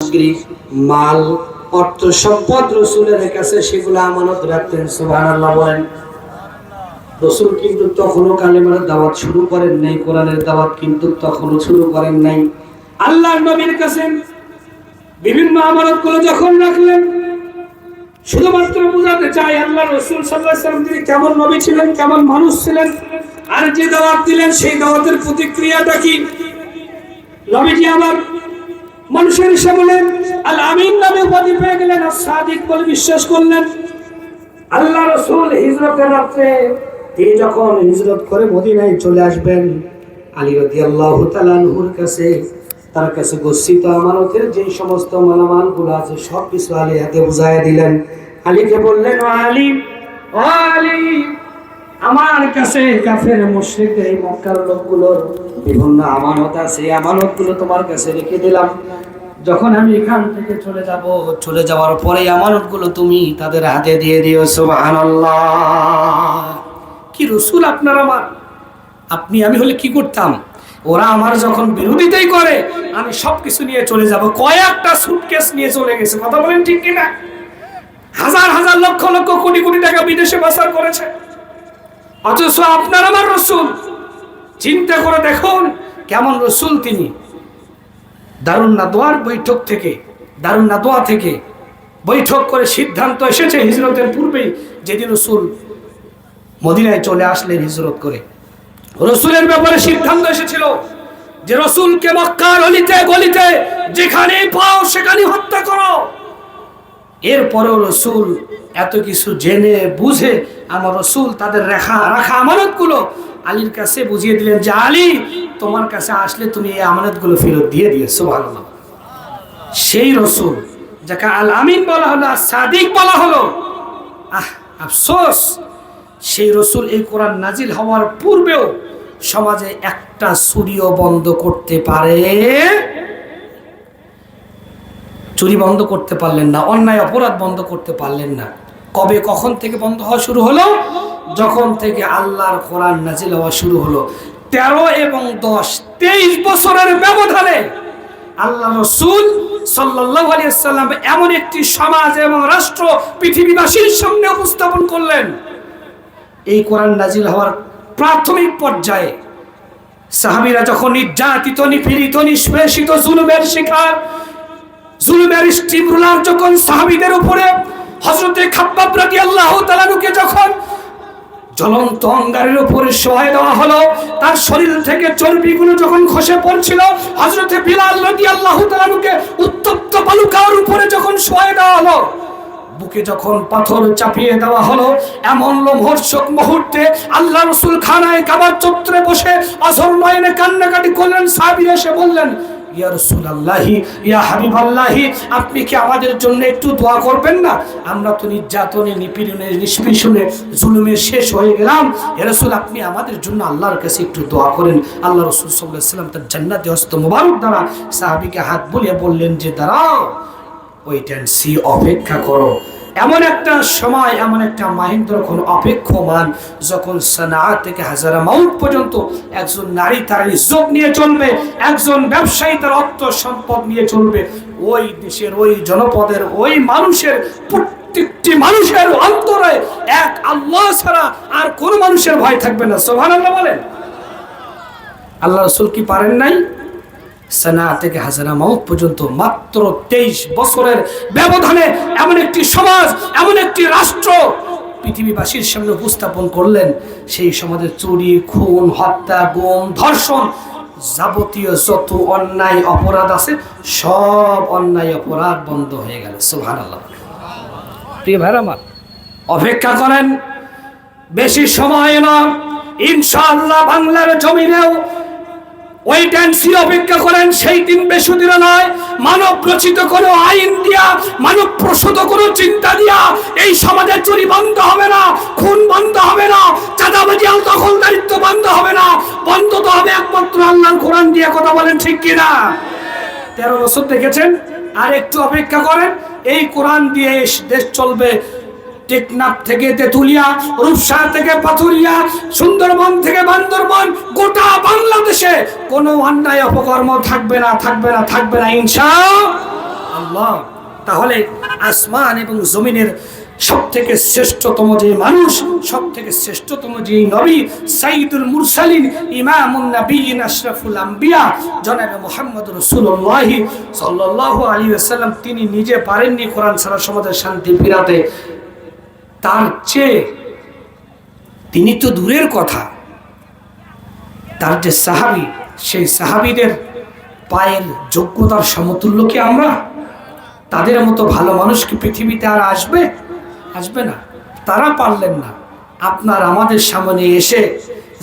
সামগ্রী, মাল, অর্থ সম্পদ রাসূলের কাছে সেগুলো আমানত রাখতেন। সুবহানাল্লাহ বলেন। রাসূল কিন্তু তখনও কালেমার দাওয়াত শুরু করেন নাই, কোরআনের দাওয়াত কিন্তু তখনও শুরু করেন নাই। আল্লাহর নবীর কাছে বিভিন্ন আমানতগুলো যখন রাখলেন, শুধুমাত্র বোঝাতে চাই আল্লাহ রাসূল সাল্লাল্লাহু আলাইহি ওয়াসাল্লাম তিনি কেমন নবী ছিলেন, কেমন মানুষ ছিলেন, আর যে দাওয়াত দিলেন সেই দাওয়াতের প্রতিক্রিয়াটা কি। নবীজি আমার মানুষের সামনে আল আমিন নামে উপাধি পেয়ে গেলেন, আর সাদিক বলে বিশ্বাস করলেন। আল্লাহ রাসূল হিজরতের রাতে তিনি যখন হিজরত করে মদিনায় চলে আসবেন, আলী রাদিয়াল্লাহু তাআলা আনহুর কাছে তার কাছে গচ্ছিত আমানতের যে সমস্ত মালামালগুলো আছে সব কিছু আলী হাতে বুঝাইয়া দিলেন। আলীকে বললেন, ও আলী, ও আলী, আমার কাছে কাফের মুশরিকদের এই মক্কার লোকগুলোর বিভিন্ন আমানত আছে, এই আমানতগুলো তোমার কাছে রেখে দিলাম। যখন আমি এখান থেকে চলে যাব, চলে যাওয়ার পরে আমানতগুলো তুমি তাদের হাতে দিয়ে দিও। সুবহানাল্লাহ। কি রাসূল আপনার আমার, আপনি আমি হলে কি করতাম? ওরা আমার যখন বিরোধিতাই করে আমি সবকিছু নিয়ে চলে যাব। কয়েকটা সুটকেস নিয়ে চলে গেছে, কথা বলেন ঠিক কিনা? হাজার হাজার লক্ষ লক্ষ কোটি কোটি টাকা বিদেশে পাচার করেছে, অথচ আপনার আমার রাসূল, চিন্তা করে দেখুন কেমন রাসূল তিনি। দারুন নাদওয়ার বৈঠক থেকে, দারুন নাদওয়া থেকে বৈঠক করে সিদ্ধান্ত এসেছে হিজরতের পূর্বেই, যেদিন রাসূল মদিনায় চলে আসলেন হিজরত করে, রাসূলের ব্যাপারে সিদ্ধান্ত এসেছিল যে রাসূলকে মক্কার অলিতে গলিতে যেখানে পাও সেখানে হত্যা করো। এরপরেও রাসূল এত কিছু জেনে বুঝে আমার রাসূল তাদের রাখা আমানতগুলো আলীর কাছে বুঝিয়ে দিলেন যে আলী, তোমার কাছে আসলে তুমি এই আমানতগুলো ফেরত দিয়ে দিও। সুবহানাল্লাহ। সেই রাসূল যাকে আল আমিন বলা হলো, আর সাদিক বলা হলো, আফসোস সেই রাসূল এই কোরআন নাজিল হওয়ার পূর্বেও সমাজে একটা চুরিও বন্ধ করতে পারে, চুরি বন্ধ করতে পারলেন না, অন্যায় অপরাধ বন্ধ করতে পারলেন না। কবে কখন থেকে বন্ধ হওয়া শুরু হলো? যখন থেকে আল্লাহর কোরআন নাজিল হওয়া শুরু হলো। 13 এবং 10, 23 বছরের ব্যবধানে আল্লাহ রাসূল সাল্লাল্লাহু আলাইহি ওয়াসাল্লাম এমন একটি সমাজ এবং রাষ্ট্র পৃথিবীবাসীর সামনে উপস্থাপন করলেন। এই কোরআন নাজিল হওয়ার প্রাথমিক পর্যায়ে সাহাবীরা যখন নির্যাতিত, নিপীড়িত, নিষ্পেষিত, জুলুমের শিকার, জুলুমের স্টিমরোলার যখন সাহাবীদের উপরে হযরতে খাব্বাব রাদিয়াল্লাহু তাআলা কে যখন জ্বলন্ত অঙ্গারের উপরে শোয়াই দেওয়া হলো, তার শরীর থেকে চর্বিগুলো যখন খসে পড়ছিল, হযরতে বিলাল রাদিয়াল্লাহু তাআলা কে উত্তপ্ত বালুকার উপরে যখন শোয়াই দেওয়া হলো, বুকে যখন পাথর চাপিয়ে দেওয়া হলো, এমন লোমহর্ষক মুহূর্তে আল্লাহ রাসূল খানায় কাবার চত্বরে বসে আসর নয়নে কান্নাকাটি করলেন। সাহাবীরা এসে বললেন, ইয়া রাসূলুল্লাহি, ইয়া হাবিবাল্লাহি, আপনি কি আমাদের জন্য একটু দোয়া করবেন না? আমরা তো নির্যাতনে, নিপীড়নে, নিষ্পেষণে, জুলুমে শেষ হয়ে গেলাম। ইয়া রাসূল, আপনি আমাদের জন্য আল্লাহর কাছে একটু দোয়া করেন। আল্লাহ রাসূল সাল্লাল্লাহু আলাইহি ওয়াসাল্লাম তার জান্নাতি হস্ত মোবারক দ্বারা সাহাবীকে হাত বুলিয়ে বললেন যে দাঁড়াও, ওয়েট এন্ড সি, অপেক্ষা করো। এমন একটা সময়, এমন একটা মাহেন্দ্রক্ষণ অপেক্ষমান, যখন সানা থেকে হাজারা মাউত পর্যন্ত একজন নারী তার ইজ্জত নিয়ে চলবে, একজন ব্যবসায়ী তার অর্থ সম্পদ নিয়ে চলবে। ওই দেশের, ওই জনপদের, ওই মানুষের, প্রত্যেকটি মানুষের অন্তরে এক আল্লাহ ছাড়া আর কোন মানুষের ভয় থাকবে না। সুবহানাল্লাহ বলেন। আল্লাহ রাসূল কি পারেন নাই? সানা থেকে হাজারা মাউত পর্যন্ত মাত্র 23 বছরের ব্যবধানে এমন একটি সমাজ, এমন একটি রাষ্ট্র পৃথিবীবাসীর সামনে উপস্থাপন করলেন। সেই সমাজে চুরি, খুন, হত্যা, গুম, ধর্ষণ, যাবতীয় যত অন্যায় অপরাধ আছে সব অন্যায় অপরাধ বন্ধ হয়ে গেল। সুবহানাল্লাহ। প্রিয় ভাইরা আমার, অপেক্ষা করেন, বেশি সময় না, ইনশাআল্লাহ বাংলার জমিনেও ওয়েট এন্ড সি, অপেক্ষা করেন। সেই দিন বেশি দূরে নয়, মানব রচিত কোনো আইন দিয়া, মানব প্রসূত কোনো চিন্তা দিয়া এই সমাজের চুরি বন্ধ হবে না, খুন বন্ধ হবে না, চাঁদাবাজি আর দখলদারিত্ব বন্ধ হবে না। বন্ধ তো হবে একমাত্র আল্লাহর কোরআন দিয়ে। কথা বলেন ঠিক কিনা? 13 বছর দেখেছেন, আর একটু অপেক্ষা করেন, এই কোরআন দিয়ে দেশ চলবে। টেকনাফ থেকে তেতুলিয়া, রূপসা থেকে পাথুরিয়া, সুন্দরবন থেকে বান্দরবন, গোটা বাংলাদেশে কোনো অন্যায় অপকর্ম থাকবে না, থাকবে না, থাকবে না ইনশাআল্লাহ। তাহলে আসমান এবং জমিনের সব থেকে শ্রেষ্ঠতম যে মানুষ, সব থেকে শ্রেষ্ঠতম যে নবী, সাইয়্যিদুল মুরসালিন, ইমামুন নবিয়্যিন, আশরাফুল আম্বিয়া, জনাবে মুহাম্মদ রাসূলুল্লাহ সাল্লাল্লাহু আলাইহি ওয়াসাল্লাম, তিনি নিজে পারেননি কোরআন ছাড়া সমাজের শান্তি ফিরাতে। তার চেয়ে তিনি তো দূরের কথা, তার যে সাহাবী, সেই সাহাবীদের পায়ের যোগ্যতার সমতুল্য কি আমরা? তাদের মতো ভালো মানুষ কি পৃথিবীতে আর আসবে? আসবে না। তারা পারলেন না। আপনার আমাদের সামনে এসে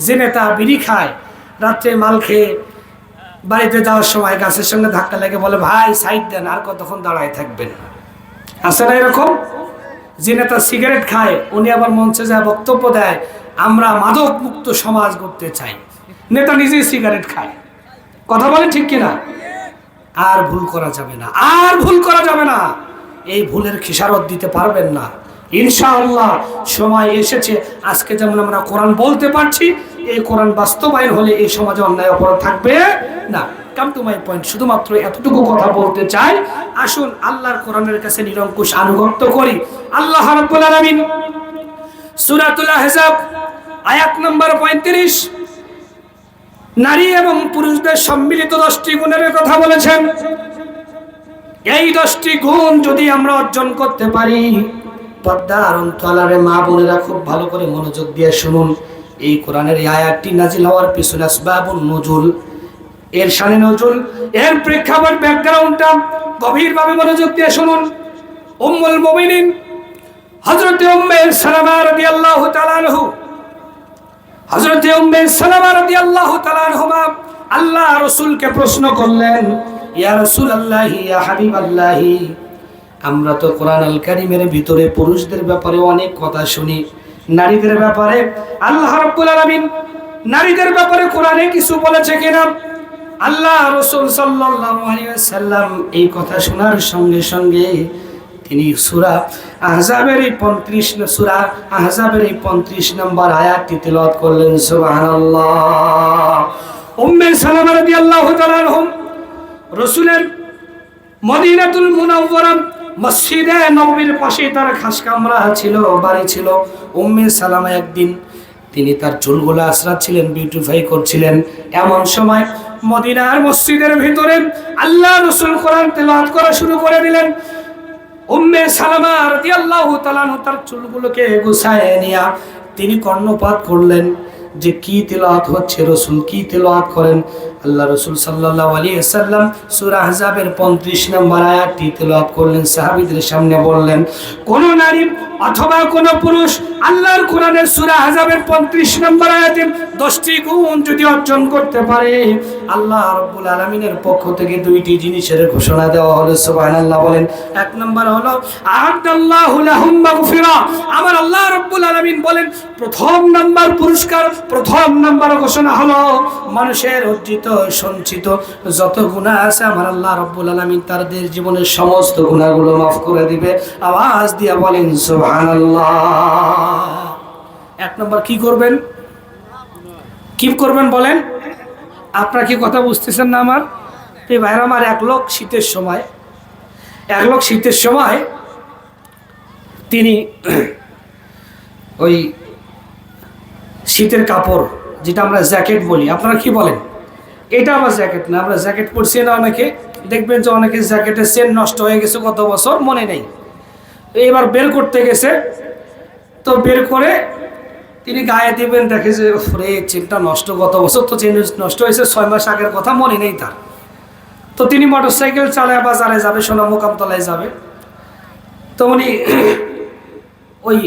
যে নেতা বিড়ি খায়, রাত্রে মাল খেয়ে বাড়িতে যাওয়ার সময় গাছের সঙ্গে ধাক্কা লেগে বলে ভাই সাইড দেন, আর কতক্ষণ দাঁড়ায় থাকবেন? আছে না এরকম? যে নেতা সিগারেট খায়, উনি আবার মঞ্চে যায় বক্তব্য দেয় আমরা মাদক মুক্ত সমাজ করতে চাই, নেতা নিজেই সিগারেট খায়। কথা বলেন ঠিক কিনা? আর ভুল করা যাবে না, আর ভুল করা যাবে না। এই ভুলের খেসারত দিতে পারবেন না ইনশাআল্লাহ। সময় এসেছে, আজকে যেমন আমরা কোরআন বলতে পারছি, এই কোরআন বাস্তবায়ন হলে এই সমাজে অন্যায় অপরাধ থাকবে না। কাম টু মাই পয়েন্ট, শুধুমাত্র এতটুকু কথা বলতে চাই, আসুন আল্লাহর কোরআনের কাছে নিরঙ্কুশ আনুগত্য করি। আল্লাহ রাব্বুল আলামিন সূরাতুল আহজাব আয়াত নম্বর 35 নারী এবং পুরুষদের সম্মিলিত 10টি গুণের কথা বলেছেন। এই 10টি গুণ যদি আমরা অর্জন করতে পারি, পর্দার অন্তরালের মা বোনেরা খুব ভালো করে মনোযোগ দিয়ে শুনুন। এই কোরআনের এই আয়াতটি নাজিল হওয়ার পিছনে আসবাবুন নুজুল, এর শানে নজুল, এর প্রেক্ষাপট, ব্যাকগ্রাউন্ডটা গভীরভাবে মনোযোগ দিয়ে শুনুন। উম্মুল মুমিনিন হযরত উম্মে সালামা রাদিয়াল্লাহু তাআলা আনহু, হযরত উম্মে সালামা রাদিয়াল্লাহু তাআলা আনহুমা আল্লাহ রাসূলকে প্রশ্ন করলেন, ইয়া রাসূলুল্লাহ, ইয়া হাবিবাল্লাহ, আমরা তো কোরআন আল কারীমের ভিতরে পুরুষদের ব্যাপারে অনেক কথা শুনি, নারীদের ব্যাপারে আল্লাহ রাব্বুল আলামিন নারীদের ব্যাপারে কোরআনে কিছু বলেছে কিনা? আল্লাহ রাসূল সাল্লাল্লাহু আলাইহি ওয়াসাল্লাম এই কথা শোনার সঙ্গে সঙ্গে তিনি সূরা আহজাবের এই 35 নম্বর আয়াতটি তেলাওয়াত করলেন। সুবহানাল্লাহ। উম্মে সালামা রাদিয়াল্লাহু তাআলা আনহা রাসূলের মদিনাতুল মুনাওয়ারা মসজিদে নববীর পাশে তার খাস কামরা ছিল, বাড়ি ছিল। উম্মে সালামা একদিন তিনি তার চুলগুলো আঁচড়াচ্ছিলেন, বিউটিফাই করছিলেন। এমন সময় মদিনার মসজিদের ভিতরে আল্লাহ রাসূল কোরআন তেলাওয়াত করা শুরু করে দিলেন। উম্মে সালামা রাদিয়াল্লাহু তাআলা তার চুলগুলোকে গুছায় নিয়ে তিনি কর্ণপাত করলেন যে কি তেলাওয়াত হচ্ছে, রাসূল কি তেলাওয়াত করেন। আল্লাহ রাসূল সাল্লাল্লাহু আলাইহি ওয়াসাল্লাম সূরা আহজাবের 35 নম্বর আয়াতটি তেলাওয়াত করলেন। সাহাবীদের সামনে বললেন, কোন নারী অথবা কোন পুরুষ আল্লাহর কোরআনের সূরা আহজাবের 35 নম্বর আয়াতে 10টি গুণ যদি অর্জন করতে পারে, আল্লাহ রাব্বুল আলামিনের পক্ষ থেকে 2টি জিনিসের ঘোষণা দেওয়া হলো। সুবহানাল্লাহ বলেন। এক নম্বর হলো আ'আদাল্লাহু লাহুম মাগফিরা। আমার আল্লাহ রাব্বুল আলামিন বলেন, প্রথম নাম্বার পুরস্কার, প্রথম নাম্বার ঘোষণা হলো মানুষের অর্জিত সঞ্চিত যত গুনাহ আছে আমার আল্লাহ রাব্বুল আলামিন তাদের জীবনের সমস্ত গুনাহগুলো মাফ করে দিবে। আওয়াজ দিয়া বলেন সুবহানাল্লাহ। এক নম্বর কি করবেন? কি করবেন বলেন? আপনারা কি কথা বুঝতেছেন না আমার? এই ভাইরা আমার, এক লোক শীতের সময় তিনি ওই শীতের কাপড় যেটা আমরা জ্যাকেট বলি, আপনারা কি বলেন? এটা আবার জ্যাকেট না, আমরা জ্যাকেট পরছি না। অনেকে দেখবেন যে অনেকে জ্যাকেটের চেন নষ্ট হয়ে গেছে গত বছর, মনে নেই, এবার বের করতে গেছে। তো বের করে তিনি গায়ে দিবেন, দেখে যে রে চেনটা নষ্ট, গত বছর তো চেন নষ্ট হয়েছে, 6 মাস আগের কথা মনে নেই তার। তো তিনি মোটরসাইকেল চালায় বাজারে যাবে, সোনা মোকামতলায় যাবে। তো উনি ওই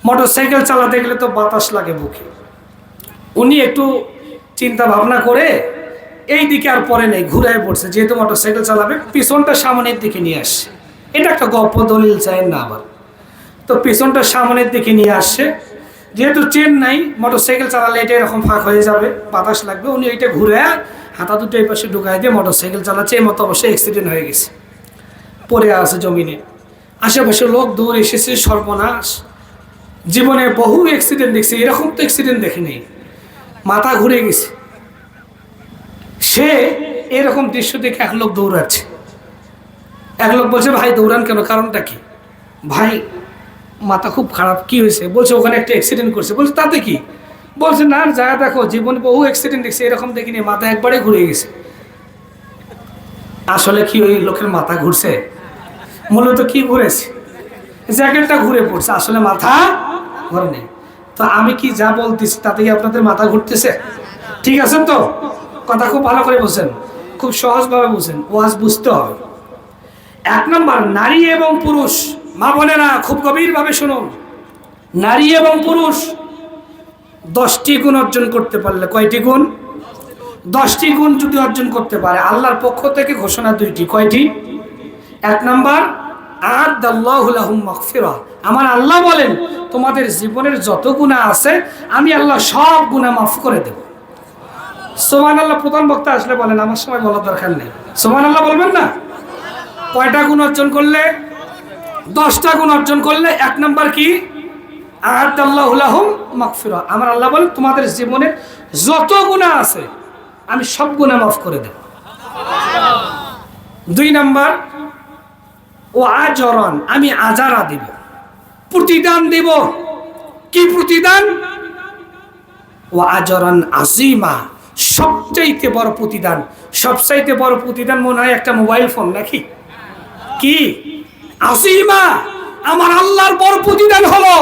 মোটরসাইকেল চালাতে গেলে তো বাতাস লাগে বুকে, উনি একটু চিন্তা ভাবনা করে এই দিকে আর পরে নেই, ঘুরায় পড়ছে। যেহেতু মোটরসাইকেল চালাবে, পিছনটা সামনের দিকে নিয়ে আসছে। এটা একটা গল্প, দলিল চাই না আবার। তো পিছনটা সামনের দিকে নিয়ে আসছে, যেহেতু চেন নাই, মোটরসাইকেল চালালে এটা এরকম ফাঁক হয়ে যাবে, বাতাস লাগবে। উনি এইটা ঘুরে হাতা দুটো এই পাশে ঢুকাই দিয়ে মোটরসাইকেল চালাচ্ছে। এই মতো অবশ্যই অ্যাক্সিডেন্ট হয়ে গেছে, পড়ে আছে জমিনে। আশেপাশে লোক দৌড় এসেছে, সর্বনাশ। জীবনে বহু অ্যাক্সিডেন্ট দেখছি, এরকম তো অ্যাক্সিডেন্ট দেখেনি, মাথা ঘুরে গেছে। সে এরকম দৃশ্য দেখে এক লোক দৌড়াচ্ছে, এক লোক বলছে ভাই দৌড়ান কেন, কারণটা কি? ভাই মাথা খুব খারাপ, কি হয়েছে? বলছে ওখানে একটা অ্যাক্সিডেন্ট করছে। বলছে তাতে কি? বলছে না যা দেখো, জীবনে বহু অ্যাক্সিডেন্ট দেখছি, এরকম দেখিনি, মাথা একবারে ঘুরে গেছে। আসলে কি ওই লোকের মাথা ঘুরছে? মূলত কি ঘুরেছে? জ্যাকেটটা ঘুরে পড়ছে, আসলে মাথা ঘুরে নেই। তো আমি কি যা বলতেছি তাতে কি আপনাদের মাথা ঘুরতেছে? ঠিক আছে তো? কথা খুব ভালো করে বুঝেন, খুব সহজভাবে বুঝেন, ওয়াজ বুঝতে হবে। এক নম্বর, নারী এবং পুরুষ। মা বোনেরা খুব গভীরভাবে শুনুন, নারী এবং পুরুষ 10টি গুণ অর্জন করতে পারলে, কয়টি গুণ? 10টি গুণ যদি অর্জন করতে পারে, আল্লাহর পক্ষ থেকে ঘোষণা 2টি। কয়টি? এক নম্বর, আ'আদাল্লাহু লাহুম মাগফিরাহ। আমার আল্লাহ বলেন তোমাদের জীবনের যত গুনাহ আছে আমি আল্লাহ সব গুনাহ মাফ করে দেব। সুবহানাল্লাহ। প্রধান বক্তা আসলে বলেন, আমার সময় বলার দরকার নেই। সুবহানাল্লাহ বলবেন না? কয়টা গুণ অর্জন করলে? 10টা গুণ অর্জন করলে। এক নম্বর কি? আ'আদাল্লাহু লাহুম মাগফিরাহ। আমার আল্লাহ বলেন তোমাদের জীবনে যত গুনাহ আছে আমি সব গুনাহ মাফ করে দেব। 2 নম্বর, ও আজরান, আমি আজারা দিব, প্রতিদান দিব। কি প্রতিদান? ও আজরান আজিমা, সবচাইতে বড় প্রতিদান। সবচাইতে বড় প্রতিদান মনে হয় একটা মোবাইল ফোন, নাকি? কি? আজিমা, আমার আল্লাহর বড় প্রতিদান হলো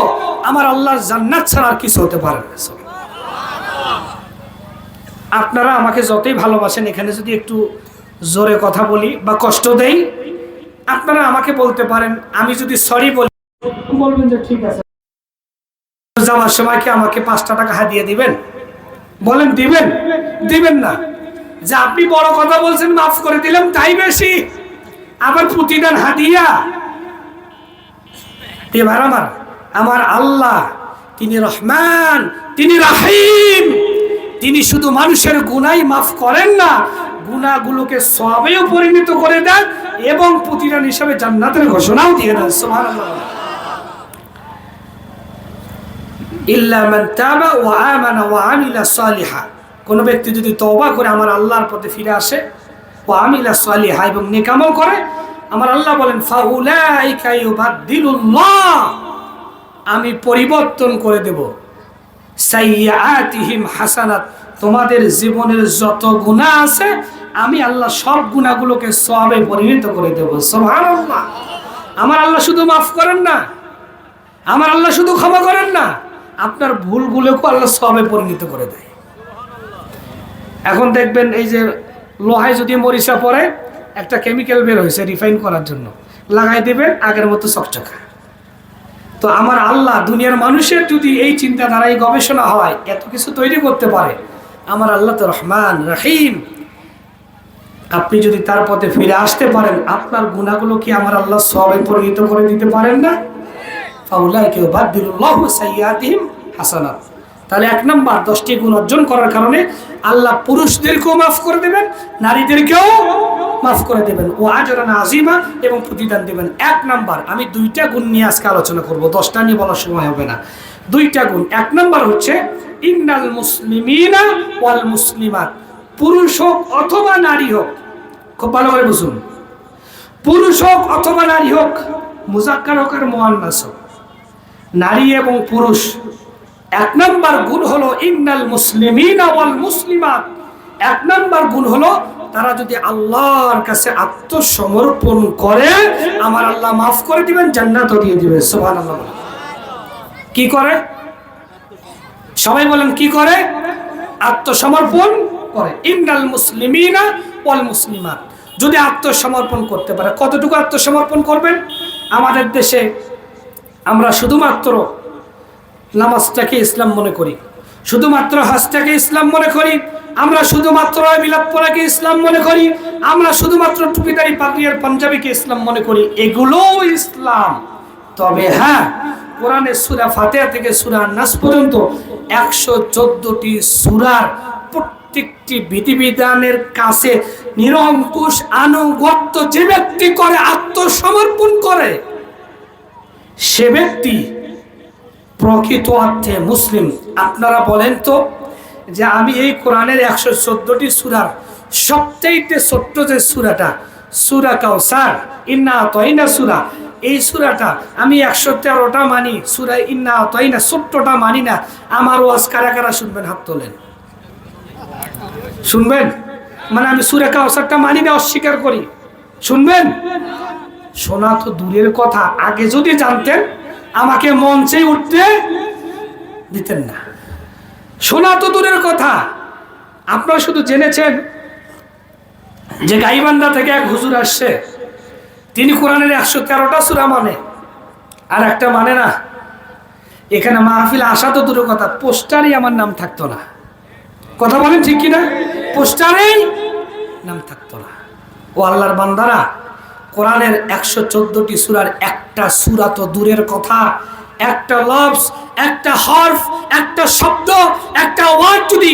আমার আল্লাহর জান্নাত ছাড়া আর কিছু হতে পারে না। আপনারা আমাকে যতই ভালোবাসেন, এখানে যদি একটু জোরে কথা বলি বা কষ্ট দেই, আপনারা আমাকে বলতে পারেন, আমি যদি সরি বলি বলবেন যে ঠিক আছে। যাওয়ার সময় কি আমাকে 5টা টাকা হাদিয়া দিবেন? বলেন দিবেন? দিবেন না। যে আপনি বড় কথা বলছেন, মাফ করে দিলাম, তাই বেশি, আবার প্রতিদান হাদিয়া। এবার আমার আল্লাহ তিনি রহমান, তিনি রাহিম। তিনি শুধু মানুষের গুনাহ মাফ করেন না, গুনাহগুলোকে সওয়াবেও পরিণত করে দেন এবং প্রতিদান হিসেবে জান্নাতের ঘোষণাও দিয়ে দেন। সুবহানাল্লাহ। ইল্লা মান তাবা ওয়া আমানা ওয়া আমিলা সালিহা, কোন ব্যক্তি যদি তওবা করে আমার আল্লাহর পথে ফিরে আসে, ওয়া আমিলা সালিহা, এবং নেক আমল করে, আমার আল্লাহ বলেন ফাউলাইকা ইউবাদদিলুল্লাহ, আমি পরিবর্তন করে দেব সাইয়্যাতিহিম হাসানাত, তোমাদের জীবনের যত গুনাহ আছে আমি আল্লাহ সব গুনাহগুলোকে সওয়াবে পরিণত করে দেব। সুবহানাল্লাহ। আমার আল্লাহ শুধু মাফ করেন না, আমার আল্লাহ শুধু ক্ষমা করেন না, আপনার ভুলগুলোকে আল্লাহ সওয়াবে পরিণত করে দেয়। এখন দেখবেন এই যে লোহায় যদি মরিচা পড়ে, একটা কেমিক্যাল বের হয়েছে রিফাইন করার জন্য, লাগাই দেবেন, আগের মতো চকচকা। তো আমার আল্লাহ দুনিয়ার মানুষের যদি এই চিন্তাধারায় গবেষণা হয়, এত কিছু তৈরি করতে পারে, আমার আল্লাহ তো রহমান রহিম। আপনি যদি তার পথে ফিরে আসতে পারেন, আপনার গুনাহগুলো কি আমার আল্লাহ সওয়াবে পরিণত করে দিতে পারেন না? ফাউলাইকা ইউবাদদিলুল্লাহু সাইয়্যাতিহিম হাসানাত। তাহলে 1 নাম্বার, 10টি গুণ অর্জন করার কারণে আল্লাহ পুরুষদেরকেও মাফ করে দেবেন, নারীদেরকেও মাফ করে দেবেন, ও আজরান আজিমা, এবং প্রতিদান দেবেন। 1 নাম্বার, আমি 2টা গুণ নিয়ে আজকে আলোচনা করব, 10টা নিয়ে বলার সময় হবে না। 2টা গুণ। 1 নাম্বার হচ্ছে ইন্নাল মুসলিমিনা ওয়াল মুসলিমাত, পুরুষ হোক অথবা নারী হোক, খুব ভালো করে বুঝুন, পুরুষ হোক অথবা নারী হোক, মুযাক্কার হোক আর মুআন্নাস হোক, নারী এবং পুরুষ, 1 নাম্বার গুণ হলো ইন্নাল মুসলিমিনা ওয়াল মুসলিমাত। 1 নাম্বার গুণ হলো তারা যদি আল্লাহর কাছে আত্মসমর্পণ করে, আমার আল্লাহ মাফ করে দিবেন, জান্নাতও দিয়ে দিবেন। সুবহানাল্লাহ। কি করে? সবাই বলেন কি করে? আত্মসমর্পণ করে। ইন্নাল মুসলিমিনা ওয়াল মুসলিমাত, যদি আত্মসমর্পণ করতে পারে। কতটুকু আত্মসমর্পণ করবেন? আমাদের দেশে আমরা শুধুমাত্র নামাজটাকে ইসলাম মনে করি, শুধুমাত্র হজটাকে ইসলাম মনে করি, আমরা শুধুমাত্র মিলাদ পড়াকে ইসলাম মনে করি, আমরা শুধুমাত্র টুপিদারি পাগড়ি আর পাঞ্জাবিকে ইসলাম মনে করি। এগুলোও ইসলাম। তবে হ্যাঁ, কোরআনের সূরা ফাতিহা থেকে সূরা নাস পর্যন্ত 114টি সূরার প্রত্যেকটি বিধিবিধানের কাছে নিরঙ্কুশ আনুগত্য যে ব্যক্তি করে, আত্মসমর্পণ করে, সে ব্যক্তি প্রকৃত অর্থে মুসলিম। আপনারা বলেন তো যে আমি এই কোরআনের 114টি সূরার সবচেয়ে ছোট্ট যে সূরাটা, সূরা কাউসার, ইন্না আতাইনা সূরা, এই সূরাটা আমি 113টা মানি, সূরা ইন্না আতাইনা 17টা মানি না। আমার ওয়াজ কারা কারা শুনবেন? হাত তোলেন। শুনবেন? মানে আমি সূরা কাউসারটা মানি না, অস্বীকার করি। শুনবেন? শোনা তো দূরের কথা, আগে যদি জানতেন আমাকে মঞ্চে উঠতে দিতেন না। শোনা তো দূরের কথা, আপনারা শুধু জেনেছেন যে গাইবান্ধা থেকে এক হুজুর আসছে, তিনি কোরআনের 113টা সূরা মানে, আর একটা মানে না। এখানে মাহফিল আসা তো দূরের কথা, পোস্টারই আমার নাম থাকতো না। কথা বলেন ঠিক কিনা? পোস্টারেই নাম থাকতো না। ও আল্লাহর বান্দারা, কোরআনের 114টি সূরার একটা সূরা তো দূরের কথা, একটা লফজ, একটা হরফ, একটা শব্দ, একটা ওয়ার্ড যদি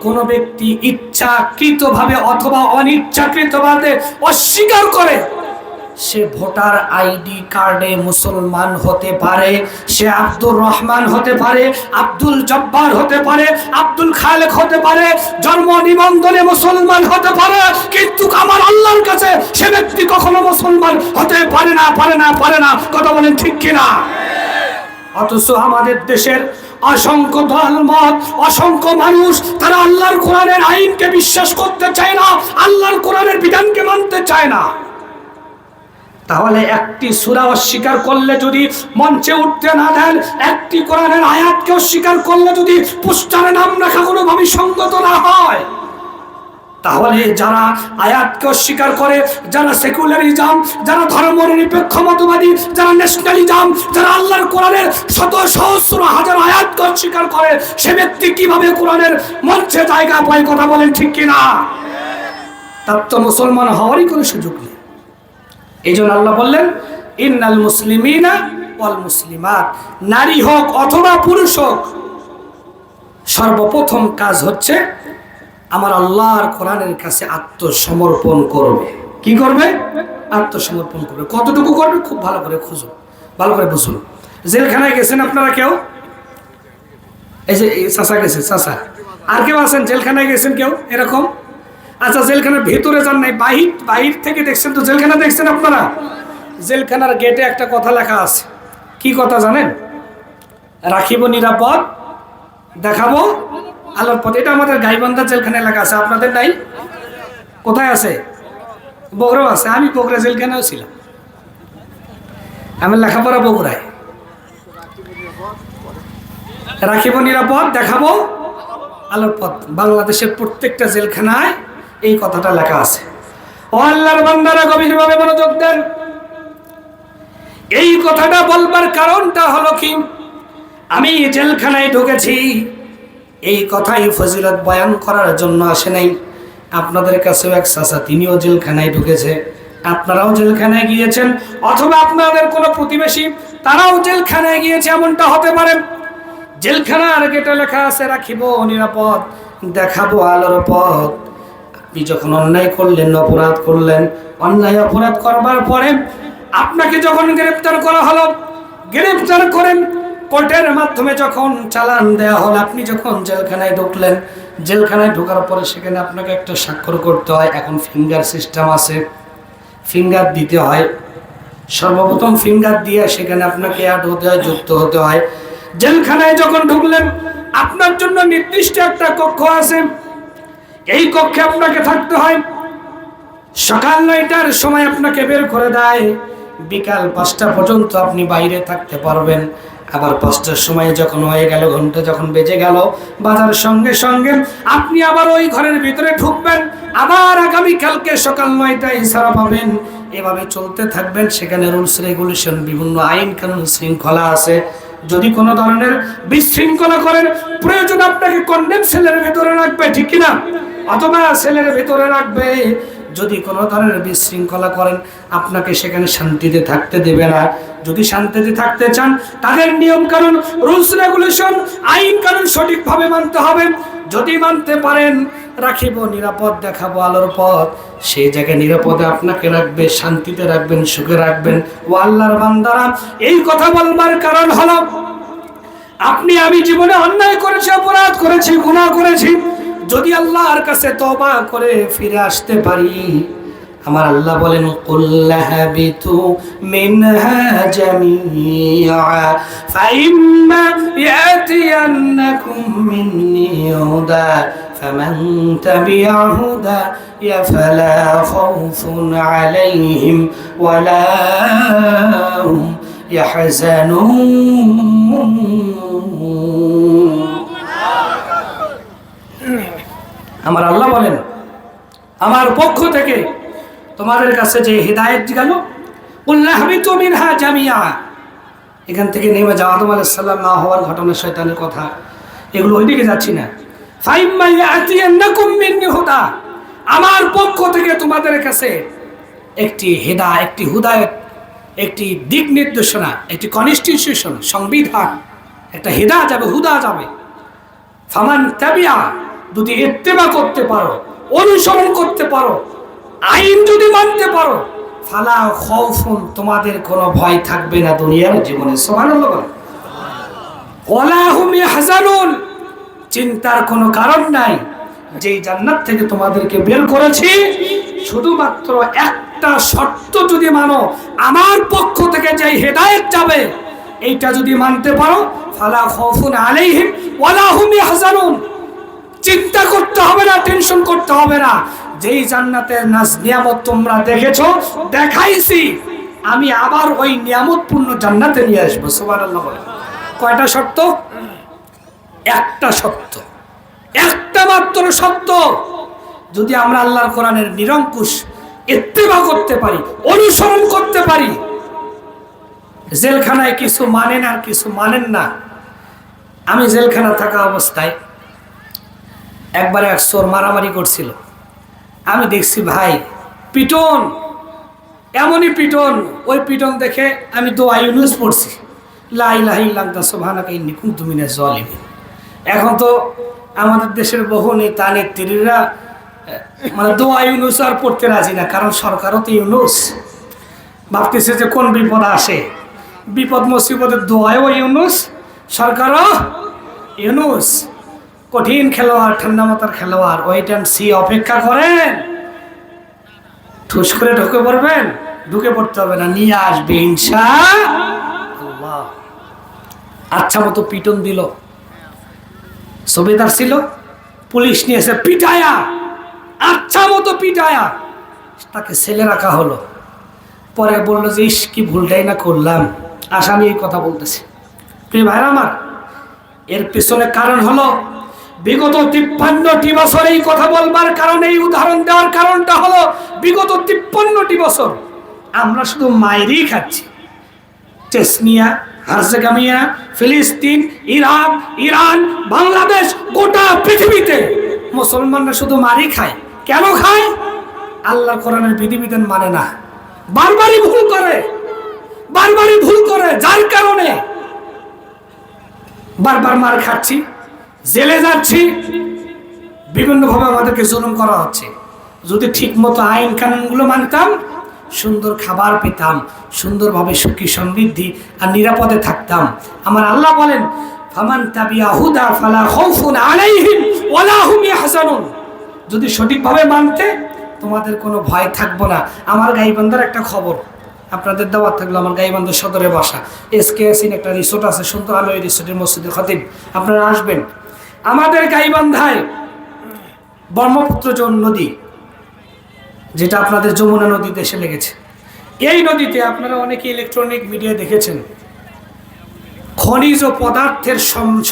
কোনো ব্যক্তি ইচ্ছাকৃতভাবে অথবা অনিচ্ছাকৃতভাবে অস্বীকার করে, সে ভোটার আইডি কার্ডে মুসলমান হতে পারে, সে আব্দুর রহমান হতে পারে, আব্দুল জব্বার হতে পারে, আব্দুল খালেক হতে পারে, জন্ম নিবন্ধনে মুসলমান হতে পারে, কিন্তু আমার আল্লাহর কাছে সে ব্যক্তি কখনো মুসলমান হতে পারে না, পারে না, পারে না। কথা বলেন ঠিক কিনা? অথচ আমাদের দেশের অসংখ্য দলমত, অসংখ্য মানুষ, তারা আল্লাহর কোরআনের আইনকে বিশ্বাস করতে চায় না, আল্লাহর কোরআনের বিধানকে মানতে চায় না। তাহলে একটি সূরা অস্বীকার করলে যদি মঞ্চে উঠতে না দেন, একটি কোরআনের আয়াতকে অস্বীকার করলে যদি পোস্টারে নাম রাখা কোনোভাবেই সঙ্গত না হয়, তাহলে যারা আয়াতকে অস্বীকার করে, যারা সেকুলারিজম, যারা ধর্মনিরপেক্ষ মতবাদী, যারা ন্যাশনালিজম, যারা আল্লাহর কোরআনের শত সহস্র হাজার আয়াতকে অস্বীকার করে, সে ব্যক্তি কিভাবে কোরআনের মঞ্চে জায়গা পায়? কথা বলেন ঠিক কিনা? তার তো মুসলমান হওয়ারই কোনো সুযোগ নেই। এই জন্য আল্লাহ বললেন, ইন্নাল মুসলিমিনা ওয়াল মুসলিমাত, নারী হোক অথবা পুরুষ হোক, সর্বপ্রথম কাজ হচ্ছে আমার আল্লাহর কোরআনের কাছে আত্মসমর্পণ করবে। কি করবে? আত্মসমর্পণ করবে। কতটুকু করবে? খুব ভালো করে খুঁজুন, ভালো করে বুঝুন। জেলখানায় গেছেন আপনারা কেউ? এই যে চাচা গেছে, চাচা, আর কেউ আছেন জেলখানায় গেছেন কেউ এরকম? আচ্ছা, জেলখানার ভেতরে যান নাই, বাহির থেকে দেখছেন তো। জেলখানা দেখছেন আপনারা? জেলখানার গেটে একটা কথা লেখা আছে। কি কথা জানেন? রাখিব নিরাপদ, দেখাবো আল্লাহর পথে। এটা আমাদের গাইবান্ধা জেলখানায় লেখা আছে, আপনাদের নাই? কোথায় আছে? বগুড়াও আছে। আমি বগুড়া জেলখানাও ছিলাম, আমি লেখাপড়া বগুড়ায়। রাখিব নিরাপদ, দেখাবো আল্লাহর পথ। বাংলাদেশের প্রত্যেকটা জেলখানায় এই কথাটা লেখা আছে। ও আল্লাহর বান্দারা, গভীরভাবে মনোযোগ দেন। এই কথাটা বলবার কারণটা হলো কি, আমি জেলখানায় ঢুকেছি, এই কথাই ফজিলত বয়ান করার জন্য আসে নাই। আপনাদের কাছেও এক চাচা, তিনিও জেলখানায় ঢুকেছে, আপনারাও জেলখানায় গিয়েছেন, অথবা আপনাদের কোনো প্রতিবেশী তারাও জেলখানায় গিয়েছে, এমনটা হতে পারে। জেলখানার গেটে লেখা আছে, রাখিব নিরাপদ, দেখাবো আলোর পথ। আপনি যখন অন্যায় করলেন, অপরাধ করলেন, অন্যায় অপরাধ করবার পরে আপনাকে যখন গ্রেফতার করা হলো, গ্রেফতার করেন কোর্টের মাধ্যমে যখন চালান দেওয়া হল, আপনি যখন জেলখানায় ঢুকলেন, জেলখানায় ঢোকার পরে সেখানে আপনাকে একটা স্বাক্ষর করতে হয়। এখন ফিঙ্গার সিস্টেম আছে, ফিঙ্গার দিতে হয়। সর্বপ্রথম ফিঙ্গার দিয়ে সেখানে আপনাকে অ্যাড হতে হয়, যুক্ত হতে হয়। জেলখানায় যখন ঢুকলেন, আপনার জন্য নির্দিষ্ট একটা কক্ষ আছে, এই কক্ষে আপনাকে থাকতে হয়। সকাল 9টার সময় আপনাকে বের করে দেয়, বিকাল 5টা পর্যন্ত আপনি বাইরে থাকতে পারবেন। আবার 5টার সময় যখন হয়ে গেল, ঘন্টা যখন বেজে গেল, বাজার সঙ্গে সঙ্গে আপনি আবার ওই ঘরের ভিতরে ঢুকবেন, আবার আগামীকালকে সকাল 9টায় ছাড়া পাবেন। এভাবে চলতে থাকবেন। সেখানে রুলস রেগুলেশন, বিভিন্ন আইন কানুন শৃঙ্খলা আছে। যদি কোনো ধরনের বিশৃঙ্খলা করেন, প্রয়োজন আপনাকে কন্ডেম সেলের ভেতরে রাখবে, ঠিক কিনা? অথবা সেলের ভেতরে রাখবে। যদি কোনো ধরনের বিশৃঙ্খলা করেন, আপনাকে সেখানে শান্তিতে থাকতে দেবে না। যদি শান্তিতে থাকতে চান, তাদের নিয়ম কানুন, রুলস রেগুলেশন, আইন কানুন সঠিকভাবে মানতে হবে। যদি মানতে পারেন, রাখিব নিরাপদ, দেখাবো আলোর পথ, সেই জায়গায় নিরাপদে আপনাকে রাখবে, শান্তিতে রাখবেন, সুখে রাখবেন। ও আল্লাহর বান্দারা, এই কথা বলবার কারণ হলো, আপনি আমি জীবনে অন্যায় করেছি, অপরাধ করেছি, গুনাহ করেছি। যদি আল্লাহর কাছে তওবা করে ফিরে আসতে পারি, আমার আল্লাহ বলেন কুল্লা হাবিতু মিনহা জামিআ ফাইম্মা ইয়াতিয়ান্নাকুম মিন্নি হুদা ফামান তাবিআ হুদায়া ফালা খাউফুন আলাইহিম ওয়ালা হুম ইয়াহজানুন। আমার আল্লাহ বলেন আমার পক্ষ থেকে তোমাদের কাছে যে হিদায়াত গেল, কুল্লা হাবিতু মিনহা জামিআ, এখান থেকে নেমে যাওয়া আদম আলাইহিস সালাম না হওয়ার ঘটনা, শয়তানের কথা, এগুলো ওইদিকে যাচ্ছি না। ফাইম্মা ইয়াতিয়ান্নাকুম মিন্নি হুদা, আমার পক্ষ থেকে তোমাদের কাছে একটি হুদায়াত, একটি দিক নির্দেশনা, একটি কনস্টিটিউশন, সংবিধান, একটা হিদায়াত যাবে, হুদা যাবে। ফামান তাবিআ, যদি ইত্তেবা করতে পারো, অনুসরণ করতে পারো, আইন যদি মানতে পারো, ফালা খাউফুন, তোমাদের কোনো ভয় থাকবে না দুনিয়ার জীবনে। সুবহানাল্লাহ। ওয়ালা হুম ইয়াহজানুন, চিন্তার কোনো কারণ নাই। যেই জান্নাত থেকে তোমাদেরকে বের করেছি, শুধুমাত্র একটা শর্ত যদি মানো, আমার পক্ষ থেকে যে হেদায়েত যাবে, এইটা যদি মানতে পারো, ফালা খাউফুন আলাইহিম ওয়ালা হুম ইয়াহজানুন, চিন্তা করতে হবে না, টেনশন করতে হবে না। যেই জান্নাতের নাজ নিয়ামত তোমরা দেখেছো, দেখাইছি, আমি আবার ওই নিয়ামতপূর্ণ জান্নাতে নিয়ে আসবো। সুবহানাল্লাহ। কয়টা শর্ত? একটা শর্ত, একটা মাত্র শর্ত। যদি আমরা আল্লাহর কোরআনের নিরঙ্কুশ ইত্তেবা করতে পারি, অনুসরণ করতে পারি। জেলখানায় কিছু মানেন আর কিছু মানেন না। আমি জেলখানা থাকা অবস্থায় একবার এক চোর মারামারি করছিল। আমি দেখছি ভাই পিটন, এমনই পিটন, ওই পিটন দেখে আমি দোয়া ইউনুস পড়ছি, লা ইলাহা ইল্লা আনতা সুবহানাকা ইন্নী কুনতু মিনাজ জালিমিন। এখন তো আমাদের দেশের বহু নেতা নেত্রীরা মানে দোয়া ইউনুস আর পড়তে রাজি না, কারণ সরকারও তো ইউনুস। ভাবতেছে যে কোন বিপদ আসে, বিপদ মুসিবতের দোয়াও ইউনুস, সরকারও ইউনুস। কঠিন খেলোয়াড়, ঠান্ডা মাথার খেলোয়াড়, ওয়েট অ্যান্ড সি, অপেক্ষা করেন। ঠুস করে ঢুকে পড়বেন, ঢুকে পড়তে হবে না, নিয়ে আসবে ইনশাআল্লাহ। আচ্ছা মতো পিটন দিল, সুবেদার ছিল, পুলিশ নিয়ে এসে পিটায়া, আচ্ছা মতো পিটায়া তাকে ছেলে রাখা হলো। পরে বললো যে ইস কি ভুলটাই না করলাম। আসামি এই কথা বলতেছে। প্রিয় ভাইরা আমার, এর পিছনে কারণ হলো বিগত 53টি বছর। এই কথা বলবার কারণে, এই উদাহরণ দেওয়ার কারণটা হলো বিগত 53টি বছর আমরা শুধু মায়েরই খাচ্ছি। চেচনিয়া, হার্জেগামিয়া, ফিলিস্তিন, ইরাক, ইরান, বাংলাদেশ, গোটা পৃথিবীতে মুসলমানরা শুধু মারই খায়। কেন খায়? আল্লাহর কোরআনের বিধিবিধান মানে না, বারবারই ভুল করে, বারবারই ভুল করে, যার কারণে বারবার মার খাচ্ছি, জেলে যাচ্ছি, বিভিন্নভাবে আমাদেরকে জুলুম করা হচ্ছে। যদি ঠিক মতো আইন কানুনগুলো মানতাম, সুন্দর খাবার পেতাম, সুন্দরভাবে সুখী সমৃদ্ধি আর নিরাপদে থাকতাম। আমার আল্লাহ বলেন ফামান তাবিআ হুদা ফালা খাউফুন আলাইহিম ওয়ালা হুম ইয়াহজানুন, যদি সঠিকভাবে মানতে তোমাদের কোনো ভয় থাকবো না। আমার গাইবান্ধার একটা খবর, আপনাদের দাওয়াত থাকলো। আমার গাইবান্ধা সদরে বাসা, এসকেএসিন একটা রিসোর্ট আছে, সুন্দর। আমি ওই রিসোর্টের মসজিদের খতিব, আপনারা আসবেন। আমাদের গাইবান্ধায় ব্রহ্মপুত্র নদী, যেটা আপনাদের যমুনা নদীতে এসে লেগেছে, এই নদীতে আপনারা অনেকে ইলেকট্রনিক মিডিয়া দেখেছেন, খনিজ পদার্থের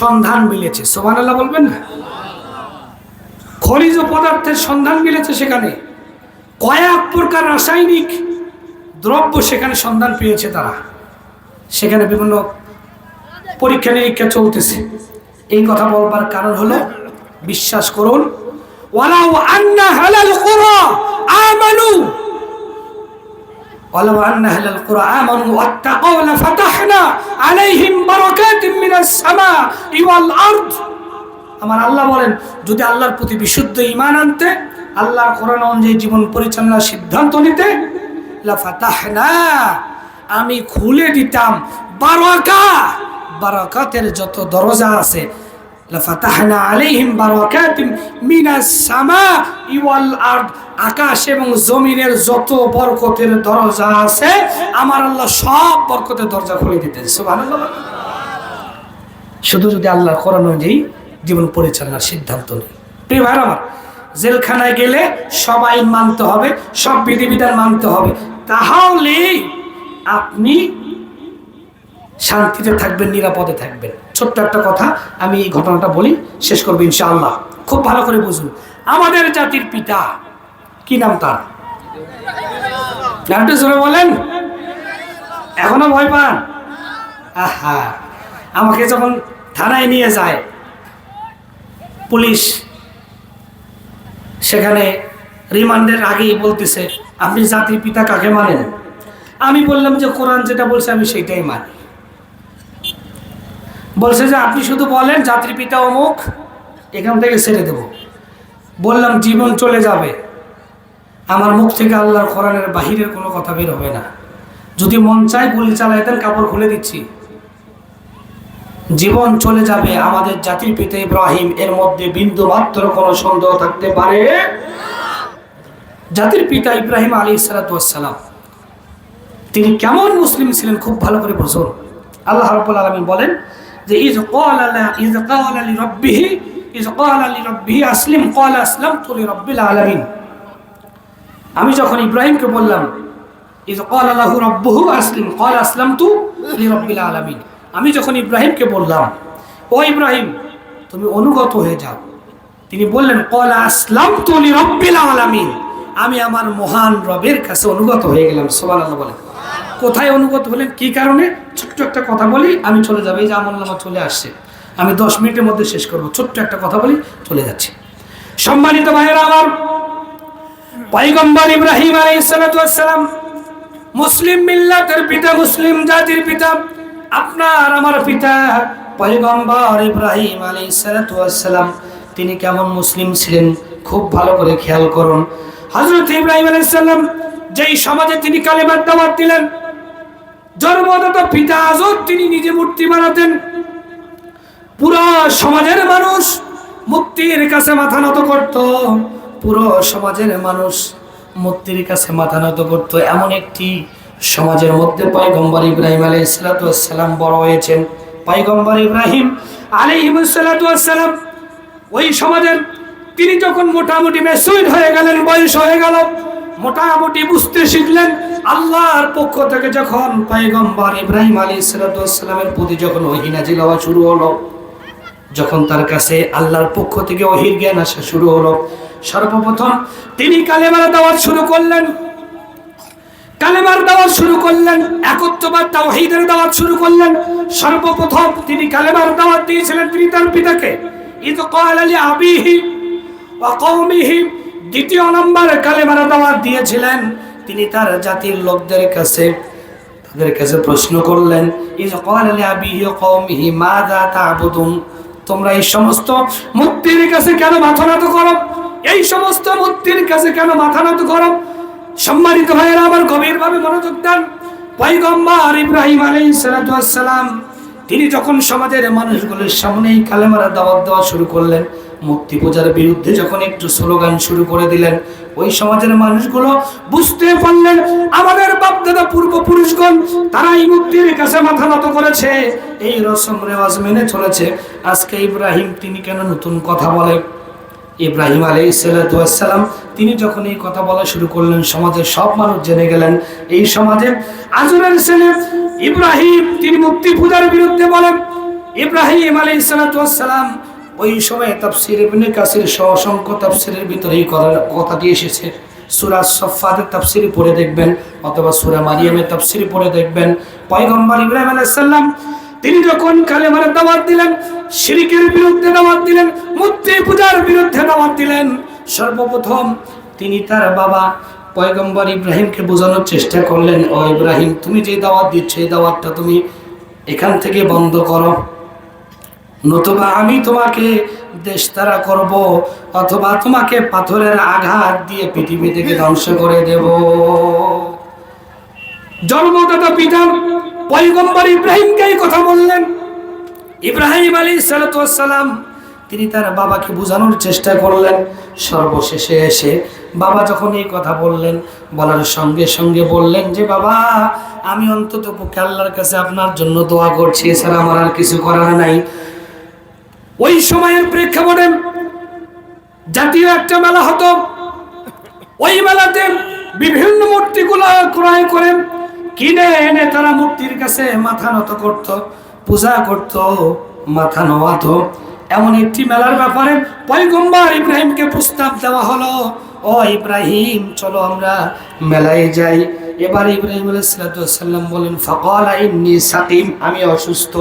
সন্ধান মিলেছে। সুবহানাল্লাহ বলবেন না? খনিজ পদার্থের সন্ধান মিলেছে। সেখানে কয়েক প্রকার রাসায়নিক দ্রব্য সেখানে সন্ধান পেয়েছে তারা। সেখানে বিভিন্ন পরীক্ষা নিরীক্ষা চলতেছে। এই কথা বলবার কারণ হলো, বিশ্বাস করুন, ওয়ালাউ আন্না আহলাল কুরা আমানু, ওয়ালাউ আন্না আহলাল কুরা আমানু ওয়াত্তাকাউ লাফাতাহনা আলাইহিম বারাকাতিম মিনাস সামাই ওয়াল আরদ। আমার আল্লাহ বলেন, যদি আল্লাহর প্রতি বিশুদ্ধ ঈমান আনতে, আল্লাহর কোরআন অনুযায়ী জীবন পরিচালনার সিদ্ধান্ত নিতে, লাফাতাহনা, আমি খুলে দিতাম বারাকা, বারাকাতের যত দরজা আছে, লাফাতাহনা আলাইহিম বারাকাতিন মিনাস সামাই ওয়াল আরদ, আকাশ এবং জমিনের যত বরকতের দরজা আছে আমার আল্লাহ সব বরকতের দরজা খুলে দিতেন। সুবহানাল্লাহ। শুধু যদি আল্লাহর কোরআন অনুযায়ী জীবন পরিচালনার সিদ্ধান্ত নেই। প্রিয় ভাইরা আমার, জেলখানায় গেলে সব আইন মানতে হবে, সব বিধিবিধান মানতে হবে, তাহলে আপনি শান্তিতে থাকবেন, নিরাপদে থাকবেন। ছোট্ট একটা কথা আমি এই ঘটনাটা বলি, শেষ করবো ইনশাআল্লাহ। খুব ভালো করে বুঝুন, আমাদের জাতির পিতা কি নাম তার? নামটা জোরে বলেন, এখনো ভয় পান? আহা, আমাকে যখন থানায় নিয়ে যায় পুলিশ, সেখানে রিমান্ডের আগেই বলতেছে আপনি জাতির পিতা কাকে মানেন? আমি বললাম যে কোরআন যেটা বলছে আমি সেইটাই মানি। বলছে যে আপনি শুধু বলেন জাতির পিতা অমুক, এখান থেকে ছেড়ে দেব। বললাম জীবন চলে যাবে, আমার মুখ থেকে আল্লাহর কোরআনের বাহিরের কোনো কথা বের হবে না। যদি মন চায় গুলি চালায় দেন, কাপড় খুলে দিচ্ছি। জীবন চলে যাবে, আমাদের জাতির পিতা ইব্রাহিম, এর মধ্যে বিন্দু মাত্র কোনো সন্দেহ থাকতে পারে? জাতির পিতা ইব্রাহিম আলাইহিস সালাম তিনি কেমন মুসলিম ছিলেন খুব ভালো করে বুঝুন। আল্লাহ রাব্বুল আলামিন বলেন যে ইয ক্বালা লিরাব্বিহি আসলিম ক্বালা আসলামতু লিরাব্বিল আলামিন। আমি যখন ইব্রাহিমকে বললাম ইয ক্বালা লাহু রাব্বুহু আসলিম ক্বালা আসলামতু লিরাব্বিল আলামিন, আমি যখন ইব্রাহিমকে বললাম ও ইব্রাহিম তুমি অনুগত হয়ে যাও, তিনি বললেন ক্বালা আসলামতু লিরাব্বিল আলামিন, আমি আমার মহান রবের কাছে অনুগত হয়ে গেলাম। সুবহানাল্লাহ বলেন। কোথায় অনুগত হলেন, কি কারণে? ছোট্ট একটা কথা বলি, আমি চলে যাবো। এই যে আমলনামা চলে আসছে, আমি 10 মিনিটের মধ্যে শেষ করব। ছোট্ট একটা কথা বলি, চলে যাচ্ছি। সম্মানিত ভাইয়েরা আমার, পয়গম্বর ইব্রাহিম আলাইহিস সালাম মুসলিম মিল্লাতের পিতা, মুসলিম জাতির পিতা, আপনার আমার পিতা পয়গম্বর ইব্রাহিম আলাইহিস সালাম তিনি কেমন মুসলিম ছিলেন খুব ভালো করে খেয়াল করুন। হযরত ইব্রাহিম আলাইহিস সালাম যেই সমাজে তিনি কালেমার দাওয়াত দিলেন, জন্মদাতা পিতা আজর তিনি নিজে মূর্তি বানাতেন, পুরো সমাজের মানুষ মূর্তির কাছে মাথা নত করত, পুরো সমাজের মানুষ মূর্তির কাছে মাথা নত করত। এমন একটি সমাজের মধ্যে পয়গম্বর ইব্রাহিম আলাইহিস সালাম বড় হয়েছেন। পয়গম্বর ইব্রাহিম আলাইহিস সালাম ওই সমাজের তিনি যখন মোটামুটি মেচুর হয়ে গেলেন, বয়স হয়ে গেল, মোটামুটি বুঝতে শিখলেন, আল্লাহর পক্ষ থেকে যখন পয়গম্বর ইব্রাহিম আলাইহিস সালামের প্রতি যখন ওহী নাযিল হওয়া শুরু হলো, যখন তার কাছে আল্লাহর পক্ষ থেকে ওহীর জ্ঞান আসা শুরু হলো, সর্বপ্রথম তিনি কালেমার দাওয়াত শুরু করলেন। কালেমার দাওয়াত শুরু করলেন, একত্ববাদ তাওহীদের দাওয়াত শুরু করলেন। সর্বপ্রথম তিনি কালেমার দাওয়াত দিয়েছিলেন তিনি তার পিতাকে, ইয ক্বালা লিআবিহি ওয়া কওমিহি। দ্বিতীয় নম্বর কালেমার দাওয়াত দিয়েছিলেন তিনি তার জাতির লোকদের কাছে, তাদের কাছে প্রশ্ন করলেন, ইয ক্বালা লিআবিহি ওয়া কওমিহি মাযা তা'বুদুন, তোমরা এই সমস্ত মূর্তির কাছে কেন মাথা নত করো? এই সমস্ত মূর্তির কাছে কেন মাথা নত করো? সম্মানিত ভাইয়েরা আমার, গভীরভাবে মনোযোগ দেন। পয়গম্বর ইব্রাহিম আলাইহিস সালাম তিনি যখন সমাজের মানুষগুলোর সামনেই কালেমার দাওয়াত দেওয়া শুরু করলেন, মূর্তি পূজার বিরুদ্ধে যখন একটু স্লোগান শুরু করে দিলেন, ওই সমাজের মানুষগুলো বুঝতে পারলেন আমাদের বাপদাদা পূর্বপুরুষগণ তারা এই মূর্তির কাছে মাথা নত করেছে, এই রসম রেওয়াজ মেনে চলেছে। আজকে ইব্রাহিম তিনি কেন নতুন কথা বলে? ইব্রাহিম আলাইহিস সালাম তিনি যখন এই কথা বলা শুরু করলেন, সমাজের সব মানুষ জেনে গেলেন এই সমাজে আজরের ছেলে ইব্রাহিম তিনি মূর্তি পূজার বিরুদ্ধে বলেন। ইব্রাহিম আলাইহিস সালাম ওই সময় তাফসীর ইবনে কাসির সহ অসংখ্য তাফসীরের ভিতরে এই কথাটি এসেছে। সূরা সাফফাতের তাফসীর পড়ে দেখবেন, অথবা সূরা মারিয়ামের তাফসীর পড়ে দেখবেন। পয়গম্বর ইব্রাহিম আলাইহিস সালাম তিনি যখন কালেমার দাওয়াত দিলেন, শিরকের বিরুদ্ধে দাওয়াত দিলেন, মূর্তি পূজার বিরুদ্ধে দাওয়াত দিলেন, সর্বপ্রথম তিনি তার বাবা পয়গম্বর ইব্রাহিমকে বোঝানোর চেষ্টা করলেন, ও ইব্রাহিম তুমি যে দাওয়াত দিচ্ছ এই দাওয়াতটা তুমি এখান থেকে বন্ধ করো, নতুবা আমি তোমাকে দেশতারা করব, অথবা তোমাকে পাথরের আঘাত দিয়ে পৃথিবী থেকে ধ্বংস করে দেব। জন্মদাতা পিতা পয়গম্বর ইব্রাহিমকে এই কথা বললেন। ইব্রাহিম আলাইহিস সালাম তিনি তার বাবাকে বোঝানোর চেষ্টা করলেন। সর্বশেষে এসে বাবা যখন এই কথা বললেন, বলার সঙ্গে সঙ্গে বললেন যে বাবা, আমি অন্তত পক্ষে আল্লাহর কাছে আপনার জন্য দোয়া করছি, এছাড়া আমার আর কিছু করার নাই। ওই সময়ের প্রেক্ষাপটে জাতীয় একটা মেলা হতো, ওই মেলাতে বিভিন্ন মূর্তিগুলো ক্রয় করে কিনে এনে তারা মূর্তির কাছে মাথা নত করত, পূজা করত, মাথা নোয়াতো। এমন একটি মেলার ব্যাপারে পয়গম্বর ইব্রাহিমকে প্রস্তাব দেওয়া হলো, ও ইব্রাহিম চলো আমরা মেলায় যাই। এবার ইব্রাহিম আলাইহিস সালাম বলেন, ফাকালা ইন্নী সাকিম, আমি অসুস্থ।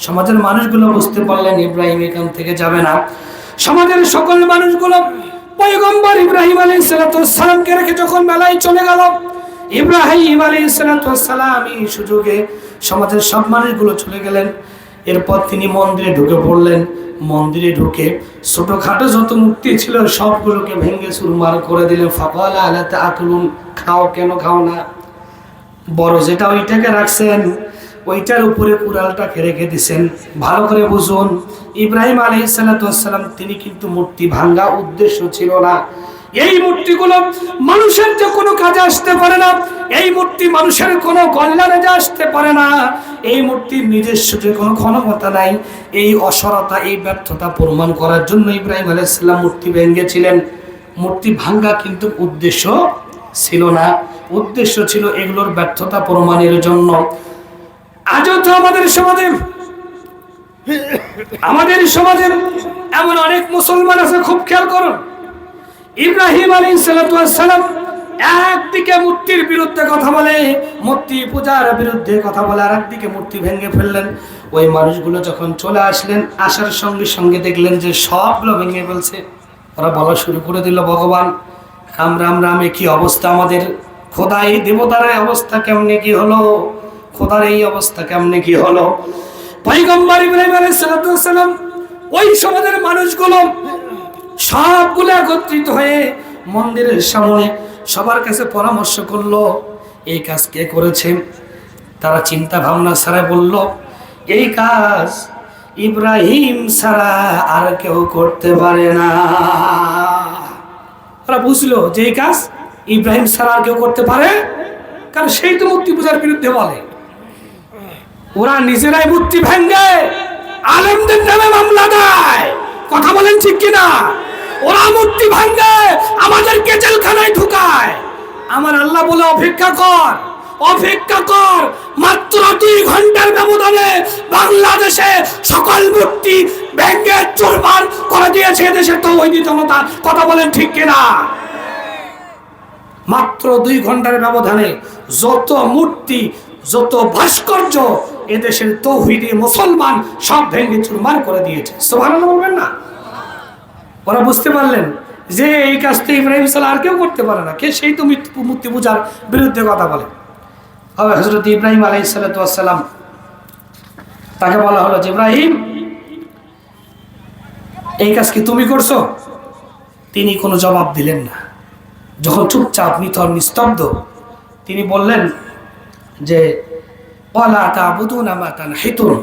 সমাজের মানুষগুলো বুঝতে পারলেন ইব্রাহিম এখান থেকে যাবে না। সমাজের সকল মানুষগুলো পয়গম্বর ইব্রাহিম আলাইহিস সালামকে রেখে যখন মেলায় চলে গেল, ইব্রাহিম আলাইহিস সালাম এই সুযোগে সমাজের সব মানুষগুলো চলে গেলেন। এরপর তিনি মন্দিরে ঢুকে পড়লেন। মন্দিরে ঢুকে ছোটখাটো যত মূর্তি ছিল সবগুলোকে ভেঙে চুরমার করে দিলেন। ফাকালা আলা তাআকুলুন, খাও কেন খাও না? বড় যেটা ওইটাকে রাখছেন, ওইটার উপরে কুড়ালটাকে রেখে দিছেন। ভালো করে বুঝুন, ইব্রাহিম আলাইহিস সালাম তিনি কিন্তু মূর্তি ভাঙ্গা উদ্দেশ্য ছিল না। এই মূর্তিগুলো মানুষের যে কোনো কাজে আসতে পারে না, এই মূর্তি মানুষের কোনো কল্যাণে যে আসতে পারে না, এই মূর্তির নিজস্ব যে কোনো ক্ষমতা নাই। এই অসরতা, এই ব্যর্থতা প্রমাণ করার জন্য ইব্রাহিম আলাইহিস সালাম মূর্তি ভেঙেছিলেন। মূর্তি ভাঙ্গা কিন্তু উদ্দেশ্য ছিল না, উদ্দেশ্য ছিল এগুলোর ব্যর্থতা প্রমাণের জন্য। আজও তো আমাদের সমাজে এমন অনেক মুসলমান আছে, খুব খেয়াল করুন। ইব্রাহিম আলাইহিস সালাম একদিকে মূর্তির বিরুদ্ধে কথা বলে, মূর্তি পূজার বিরুদ্ধে কথা বলে, আর একদিকে মূর্তি ভেঙে ফেললেন। ওই মানুষগুলো যখন চলে আসলেন, আসার সঙ্গে সঙ্গে দেখলেন যে সবগুলো ভেঙে ফেলছে। ওরা বলা শুরু করে দিল, ভগবান রাম রাম রামে কি অবস্থা আমাদের, খোদা এই দেবতার অবস্থা কেমনে কি হলো, খোদার এই অবস্থা কেমনে কি হলো। পয়গম্বর ইব্রাহিম আলাইহিস সালাম ওই সমাজের মানুষগুলো সবগুলো একত্রিত হয়ে মন্দিরের সামনে সবার কাছে পরামর্শ করলো, এই কাজ কে করেছে। তারা চিন্তা ভাবনা ছাড়া বলল, এই কাজ ইব্রাহিম ছাড়া আর কেউ করতে পারে না। ওরা বুঝলো যে এই কাজ ইব্রাহিম ছাড়া আর কেউ করতে পারে, কারণ সেই তো মূর্তি পূজার বিরুদ্ধে বলে। ওরা নিজেরাই মূর্তি ভেঙে আলেমদের নামে মামলা দেয়, কথা বলেন ঠিক কিনা? ওরা মূর্তি ভাঙে আমাদেরকে জেলখানায় ঢুকায়। আমার আল্লাহ বলে অপেক্ষা কর, অপেক্ষা কর, মাত্র 2 ঘন্টার ব্যবধানে বাংলাদেশে সকল মূর্তি ভেঙে চুরমার করে দিয়েছে দেশের তৌহিদি জনতা, কথা বলেন ঠিক কিনা? মাত্র 2 ঘন্টার ব্যবধানে যত মূর্তি, যত ভাস্কর্য এদেশের তৌহিদি মুসলমান সব ভেঙে চুরমার করে দিয়েছে। সুবহানাল্লাহ বলবেন না? ওরা বুঝতে পারলেন যে এই কাজটা ইব্রাহিম সাল্লাল্লাহু আর কেউ করতে পারে না, কে সেই তো মূর্তি পূজার বিরুদ্ধে কথা বলে। হযরত ইব্রাহিম আলাইহিস সালাম তাকে বলা হলো যে ইব্রাহিম এই কাজ কি তুমি করছো? তিনি কোনো জবাব দিলেন না। যখন চুপচাপ নিথর নিস্তব্ধ, তিনি বললেন যে ওয়ালা তা'বুদুনা মা তানহিতুন।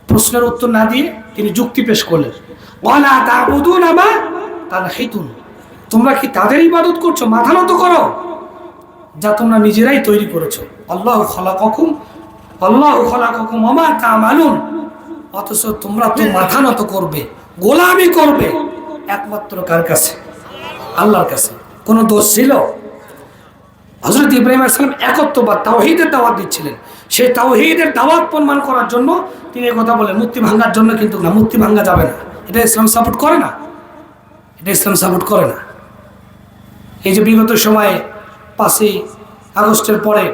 প্রশ্নের উত্তর না দিয়ে তিনি যুক্তি পেশ করলেন, ওয়ালা তা'বুদুনা মা তানহিতুন, তোমরা কি তাদের ইবাদত করছো? মাথা নত করো যা তোমরা নিজেরাই তৈরি করেছো। আল্লাহু খালাকাকুম ওয়া মা তা'মালুন। অথচ তোমরা তো মাথা নত করবে, গোলামি করবে একমাত্র কার কাছে? আল্লাহর কাছে। কোনো দোষ ছিল? হযরত ইব্রাহিম আলাইহিস সালাম একত্ববাদ, তাওহীদের দাওয়াত দিচ্ছিলেন। সেই তাওহীদের দাওয়াত প্রমাণ করার জন্য তিনি এই কথা বলেন, মূর্তি ভাঙার জন্য কিন্তু না, মূর্তি ভাঙা যাবে না, এটা ইসলাম সাপোর্ট করে না, এটা ইসলাম সাপোর্ট করে না। এই যে বিগত সময়ে 5ই আগস্টের পরে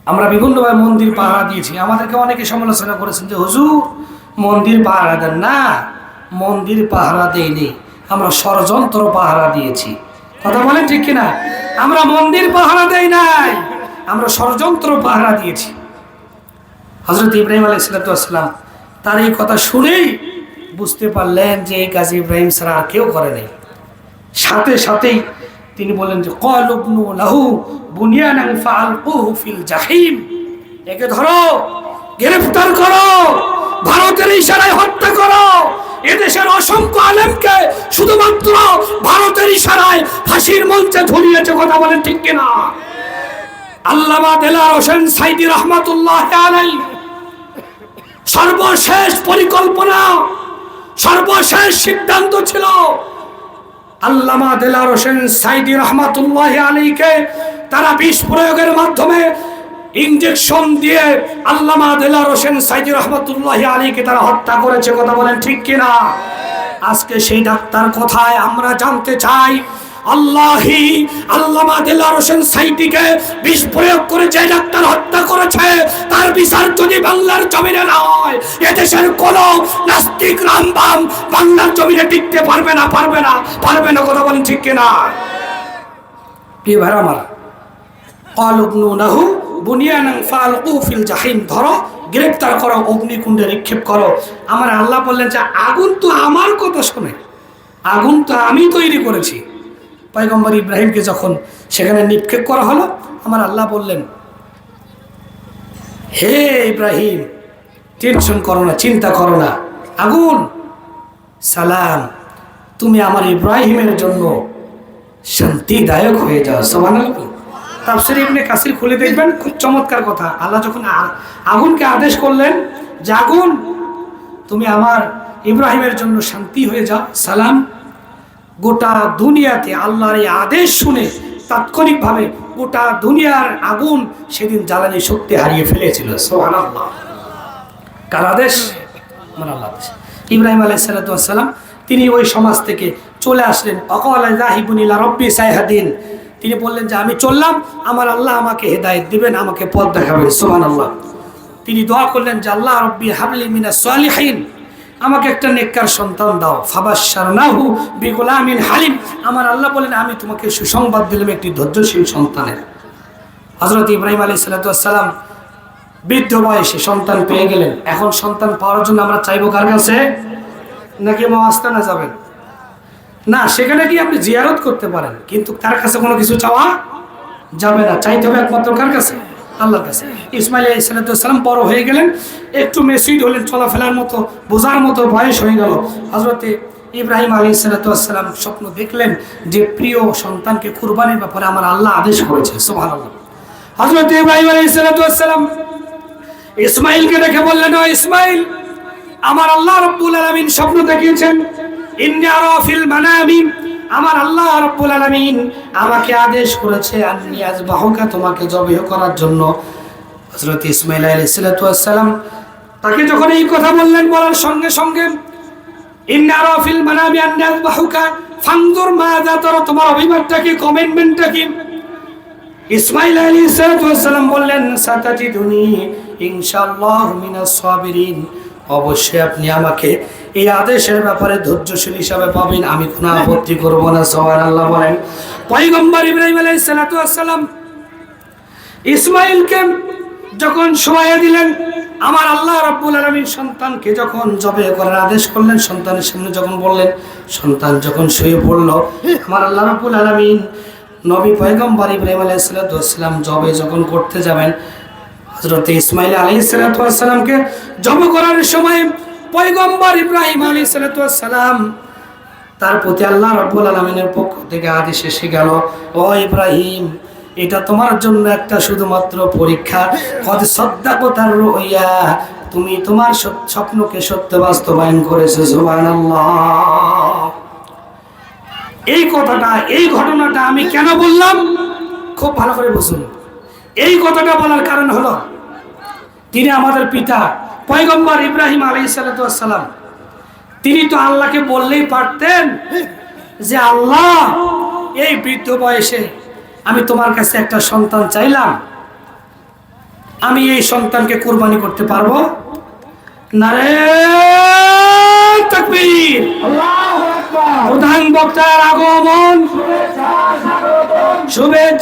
আমরা বিভিন্নভাবে মন্দির পাহারা দিয়েছি, আমাদেরকে অনেকে সমালোচনা করেছেন যে হুজুর মন্দির পাহারা দেন না। মন্দির পাহারা দেইনি, আমরা ষড়যন্ত্র পাহারা দিয়েছি, কথা বলেন ঠিক কিনা? আমরা মন্দির পাহারা দেই নাই, আমরা ষড়যন্ত্র পাহারা দিয়েছি। হযরত ইব্রাহিম আলাইহিস সালাম তার এই কথা শুনেই বুঝতে পারলেন যে এই কাজ ইব্রাহিম ছাড়া আর কেউ করে নাই। সাথে সাথেই তিনি বলেন যে ক্বালু ইবনু লাহু বুনিয়ানান ফাআলকুহু ফিল জাহিম, একে ধরো, গ্রেফতার করো, ভারতের ইশারায় হত্যা করো। এদেশের অসংখ্য আলেমকে শুধুমাত্র ভারতের ইশারায় ফাঁসির মঞ্চে ঝুলিয়েছে, কথা বলেন ঠিক কিনা? আল্লামা দেলাওয়ার হোসেন সাইদি রহমাতুল্লাহ আলাইহি সর্বশেষ পরিকল্পনা, সর্বশেষ সিদ্ধান্ত ছিল আল্লামা দেলাওয়ার হোসেন সাইদি রহমাতুল্লাহ আলাইহিকে তারা বিষ প্রয়োগের মাধ্যমে ইনজেকশন দিয়ে আল্লামা দেলাওয়ার হোসেন সাইদি রহমাতুল্লাহ আলাইহিকে তারা হত্যা করেছে, কথা বলেন ঠিক কিনা? আজকে সেই ডাক্তার কোথায় আমরা জানতে চাই। আল্লাহি আল্লামা দেলাওয়ার হোসেন সাইদিকে বিষ প্রয়োগ করে যে ডাক্তার হত্যা করেছে তার বিচার যদি বাংলার জমিনে না হয়, এদেশের কোন নাস্তিক রামবাম বাংলার জমিনে টিকতে পারবে না, পারবে না, পারবে না, কথা বলেন ঠিক কিনা? কি ভাই আমার অলুবনুনাহু বুনিয়ানান ফালকু ফিল জাহিম, ধরো গ্রেফতার করো, অগ্নিকুণ্ডে নিক্ষেপ করো। আমার আল্লাহ বললেন যে আগুন তো আমার কথা শোনে, আগুন তো আমি তৈরি করেছি। পয়গম্বর ইব্রাহিমকে যখন সেখানে নিক্ষেপ করা হলো, আমার আল্লাহ বললেন, হে ইব্রাহিম টেনশন করো না, চিন্তা করো না, আগুন সালাম, তুমি আমার ইব্রাহিমের জন্য শান্তিদায়ক হয়ে যাও। সুবহানাল্লাহ। তাফসীর ইবনে কাসির খুলে দেখবেন, খুব চমৎকার কথা। আল্লাহ যখন আগুনকে আদেশ করলেন যে আগুন তুমি আমার ইব্রাহিমের জন্য শান্তি হয়ে যাও, সালাম, গোটা দুনিয়াতে আল্লাহর এই আদেশ শুনে তাৎক্ষণিকভাবে গোটা দুনিয়ার আগুন সেদিন জ্বালানি শক্তি হারিয়ে ফেলেছিল। সুবহানাল্লাহ। কার আদেশ? আমার আল্লাহ আদেশ। ইব্রাহিম আলাইহিস সালাম তিনি ওই সমাজ থেকে চলে আসলেন। অকালা যাহিবুন ইলা রাব্বি সাইহাদিন, তিনি বললেন যে আমি চললাম, আমার আল্লাহ আমাকে হেদায়েত দিবেন, আমাকে পথ দেখাবেন। সুবহানাল্লাহ। তিনি দোয়া করলেন যে আল্লাহ রাব্বি হাবলি মিনাস সালিহিন, আমাকে একটা নেককার সন্তান দাও। ফাবাশশারনাহু বিগুলামিন হালিম, আমার আল্লাহ বলেন আমি তোমাকে সুসংবাদ দিলাম একটি ধৈর্যশীল সন্তানের। হযরত ইব্রাহিম আলাইহিস সালাম বৃদ্ধ বয়সে সন্তান পেয়ে গেলেন। এখন সন্তান পাওয়ার জন্য আমরা চাইবো কার কাছে? নাকি মাওয়াস্তানা যাবেন? না, সেখানে কি আপনি জিয়ারত করতে পারেন, কিন্তু তার কাছে কোনো কিছু চাওয়া যাবে না, চাইতে হবে একমাত্র কার কাছে? আল্লাহর কাছে। ইসমাইল আলাইহিস সালাম বড় হয়ে গেলেন, একটু মেসিড হলেন, চলাফেরার মতো বোঝার মতো বয়স হয়ে গেল। হযরত ইব্রাহিম আলাইহিস সালাম স্বপ্ন দেখলেন যে প্রিয় সন্তানকে কুরবানির ব্যাপারে আমার আল্লাহ আদেশ করেছে। সুবহানাল্লাহ। হযরত ইব্রাহিম আলাইহিস সালাম ইসমাইলকে দেখে বললেন, ও ইসমাইল, আমার আল্লাহ রাব্বুল আলামিন স্বপ্ন দেখিয়েছেন, ইন্নী আরা ফিল মানামি, আমার আল্লাহ রাব্বুল আলামিন আমাকে আদেশ করেছে আন্নী আযবাহুকা, তোমাকে জবাই করার জন্য। হযরত ইসমাইল আলাইহিস সালাম তাকে যখন এই কথা বললেন, বলার সঙ্গে সঙ্গে ইন্নী আরা ফিল মানামি আন্নী আযবাহুকা ফানজুর মাযা তারা, তোমার অভিমতটা কি, কমিটমেন্টটা কি? ইসমাইল আলাইহিস সালাম বললেন, সাতাজিদুনি ইনশাআল্লাহ মিনাস সাবিরিন, অবশ্যই আপনি আমাকে এই আদেশের ব্যাপারে ধৈর্যশীল হিসাবে পাবেন, আমি কোনো আপত্তি করব না। সুবহানাল্লাহ বলেন। পয়গম্বর ইব্রাহিম আলাইহিস সালাম ইসমাইলকে যখন শোয়া দিলেন, আমার আল্লাহ রাব্বুল আলামিন সন্তানকে যখন জবাই করার আদেশ করলেন, সন্তানের সামনে যখন বললেন, সন্তান যখন শুয়ে পড়ল, আমার আল্লাহ রাব্বুল আলামিন নবী পয়গম্বর ইব্রাহিম আলাইহিস সালাম জবাই যখন করতে যাবেন, হযরত ইসমাইল আলাইহিস সালামকে জবাই করার সময় পয়গম্বর ইব্রাহিম আলাইহিস সালাম তার প্রতি আল্লাহ রাব্বুল আলামিনের পক্ষ থেকে আদেশ এসে গেল, ও ইব্রাহিম, এটা তোমার জন্য একটা শুধুমাত্র পরীক্ষা। কদ সাদ্দাকতার রুইয়া, তুমি তোমার স্বপ্নকে সত্য বাস্তবায়ন করেছো। সুবহানাল্লাহ। এই কথাটা, এই ঘটনাটা আমি কেন বললাম খুব ভালো করে বুঝুন। এই কথাটা বলার কারণ হলো, তিনি আমাদের পিতা পয়গম্বর ইব্রাহিম আলাইহিস সালাম, তিনি তো আল্লাহকে বললেই পারতেন যে আল্লাহ, এই বৃদ্ধ বয়সে আমি তোমার কাছে একটা সন্তান চাইলাম, আমি এই সন্তানকে কুরবানি করতে পারবো? নারে তাকবীর, আল্লাহু আকবার। প্রধান বক্তার আগমন, শুভেচ্ছা।